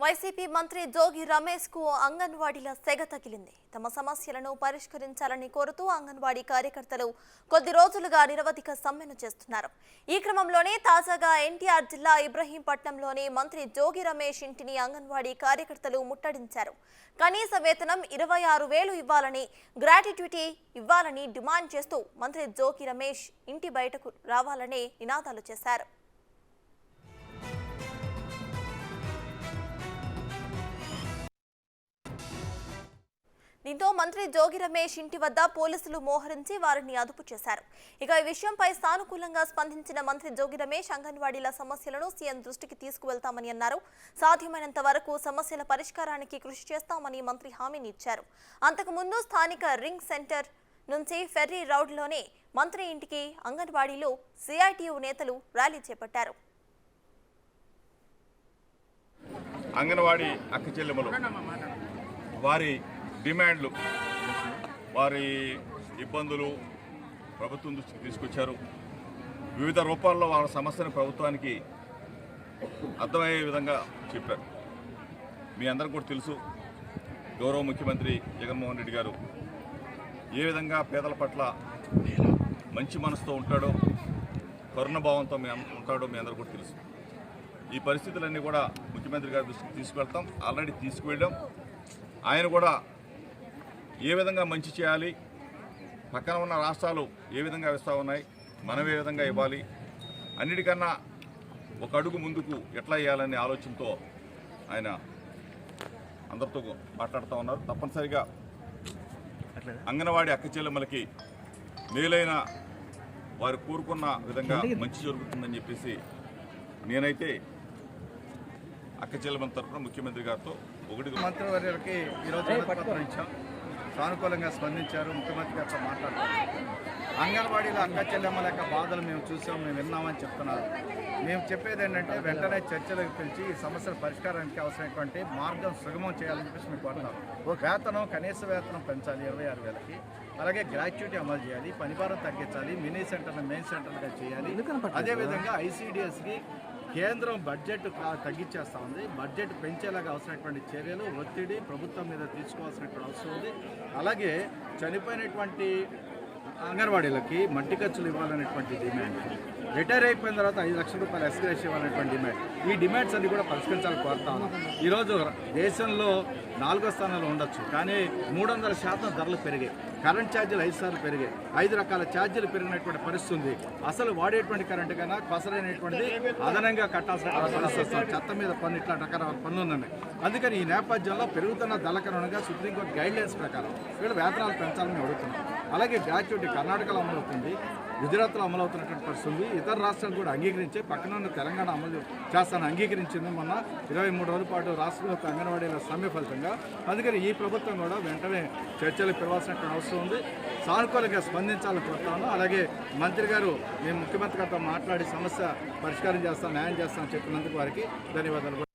YCP మంత్రి జోగి రమేష్ కు అంగన్వాడీల సెగ తగిలింది. తమ సమస్యలను పరిష్కరించాలని కోరుతూ అంగన్వాడీ కార్యకర్తలు కొద్ది రోజులుగా నిరవధిక సమ్మెను చేస్తున్నారు. ఈ క్రమంలోనే తాజాగా ఎన్టీఆర్ జిల్లా ఇబ్రహీంపట్నంలోని మంత్రి జోగి రమేష్ ఇంటిని అంగన్వాడీ కార్యకర్తలు ముట్టడించారు. కనీస వేతనం 26,000 ఇవ్వాలని, గ్రాట్యుటీ ఇవ్వాలని డిమాండ్ చేస్తూ మంత్రి జోగి రమేష్ ఇంటి బయటకు రావాలని నినాదాలు చేశారు. దీంతో మంత్రి జోగి రమేష్ ఇంటి వద్ద పోలీసులు మోహరించి వారిని అదుపు చేశారు. ఇక ఈ విషయంపై సానుకూలంగా స్పందించిన మంత్రి జోగి రమేష్ అంగన్వాడీల సమస్యలను సీఎం దృష్టికి తీసుకువెళ్తామని అన్నారు. సాధ్యమైనంత వరకు సమస్యల పరిష్కారానికి కృషి చేస్తామని మంత్రి హామీని ఇచ్చారు. అంతకుముందు స్థానిక రింగ్ సెంటర్ నుంచి ఫెర్రీ రోడ్లోనే మంత్రి ఇంటికి అంగన్వాడీలు సిఐటియు నేతలు ర్యాలీ చేపట్టారు. అంగన్వాడీ అక్క చెల్లెమ్మలు వారి డిమాండ్లు, వారి ఇబ్బందులు ప్రభుత్వం దృష్టికి తీసుకొచ్చారు. వివిధ రూపాల్లో వాళ్ళ సమస్యను ప్రభుత్వానికి అర్థమయ్యే విధంగా చెప్పారు. మీ అందరికీ కూడా తెలుసు, గౌరవ ముఖ్యమంత్రి జగన్మోహన్ రెడ్డి గారు ఏ విధంగా పేదల పట్ల మంచి మనసుతో ఉంటాడో, కరుణభావంతో ఉంటాడో మీ అందరికీ కూడా తెలుసు. ఈ పరిస్థితులన్నీ కూడా ముఖ్యమంత్రి గారి దృష్టికి తీసుకువెళ్తాం. ఆల్రెడీ తీసుకువెళ్ళాం. ఆయన కూడా ఏ విధంగా మంచి చేయాలి, పక్కన ఉన్న రాష్ట్రాలు ఏ విధంగా ఇస్తూ ఉన్నాయి, మనం ఏ విధంగా ఇవ్వాలి, అన్నిటికన్నా ఒక అడుగు ముందుకు ఎట్లా ఇవ్వాలనే ఆలోచనతో ఆయన అందరితో మాట్లాడుతూ ఉన్నారు. తప్పనిసరిగా అంగన్వాడీ అక్క చెల్లెమ్మలకి మేలైన వారు కోరుకున్న విధంగా మంచి జరుగుతుందని చెప్పేసి నేనైతే అక్క చెల్లెమ్మల తరఫున ముఖ్యమంత్రి గారితో మంత్రివర్యులకి ఈరోజు పత్రం ఇచ్చాం. సానుకూలంగా స్పందించారు. ముఖ్యమంత్రి గారితో మాట్లాడుతున్నారు. అంగన్వాడీలో అక్క చెల్లెమ్మల యొక్క బాధలు మేము చూసాం, మేము విన్నామని చెప్తున్నారు. మేము చెప్పేది ఏంటంటే వెంటనే చర్చలకు పిలిచి ఈ సమస్యల పరిష్కారానికి అవసరమైనటువంటి మార్గం సుగమం చేయాలని చెప్పేసి మేము కోరుతాం. వేతనం, కనీస వేతనం పెంచాలి 26,000కి. అలాగే గ్రాట్యుటీ అమలు చేయాలి, పనిభారం తగ్గించాలి, మినీ సెంటర్లు మెయిన్ సెంటర్లుగా చేయాలి. అదేవిధంగా ఐసీడీఎస్కి కేంద్రం బడ్జెట్ తగ్గించేస్తూ ఉంది. బడ్జెట్ పెంచేలాగా అవసరమైనటువంటి చర్యలు, ఒత్తిడి ప్రభుత్వం మీద తీసుకోవాల్సినటువంటి అవసరం ఉంది. అలాగే చనిపోయినటువంటి అంగన్వాడీలకి మట్టి ఖర్చులు ఇవ్వాలనేటువంటి డిమాండ్, రిటైర్ అయిపోయిన తర్వాత 5 లక్షల రూపాయలు ఎస్గ్రేషన్ ఇవ్వాలనేటువంటి డిమాండ్, ఈ డిమాండ్స్ అన్ని కూడా పరిష్కరించాలని కోరుతా ఉన్నాం. ఈరోజు దేశంలో 4వ స్థానంలో ఉండొచ్చు, కానీ 300% ధరలు పెరిగాయి. కరెంట్ ఛార్జీలు 5 సార్లు పెరిగాయి. 5 రకాల ఛార్జీలు పెరిగినటువంటి పరిస్థితి ఉంది. అసలు వాడేటువంటి కరెంటు కన్నా కొసరైనటువంటి అదనంగా కట్టాల్సిన పరిస్థితి వస్తుంది. చెత్త మీద పన్ను, ఇట్లా రకరకాల పన్నులు ఉన్నాయి. అందుకని ఈ నేపథ్యంలో పెరుగుతున్న ధరల కారణంగా సుప్రీంకోర్టు గైడ్లైన్స్ ప్రకారం వీళ్ళు వేతనాలు పెంచాలని అడుగుతున్నాం. అలాగే గ్రాట్యుటీ కర్ణాటకలో అమలవుతుంది, గుజరాత్లో అమలవుతున్నటువంటి పరిస్థితి. ఇతర రాష్ట్రాలు కూడా అంగీకరించి పక్కన ఉన్న తెలంగాణ అమలు చేస్తానని అంగీకరించింది మొన్న 23 రోజుల పాటు రాష్ట్రంలో అంగన్వాడీల సమ్మె ఫలితంగా. అందుకని ఈ ప్రభుత్వం కూడా వెంటనే చర్చలు పిలవాల్సినటువంటి అవసరం ఉంది. సానుకూలంగా స్పందించాలని కోరుతాను. అలాగే మంత్రి గారు మేము ముఖ్యమంత్రి గారితో మాట్లాడి సమస్య పరిష్కారం చేస్తాం, న్యాయం చేస్తామని చెప్పినందుకు వారికి ధన్యవాదాలు.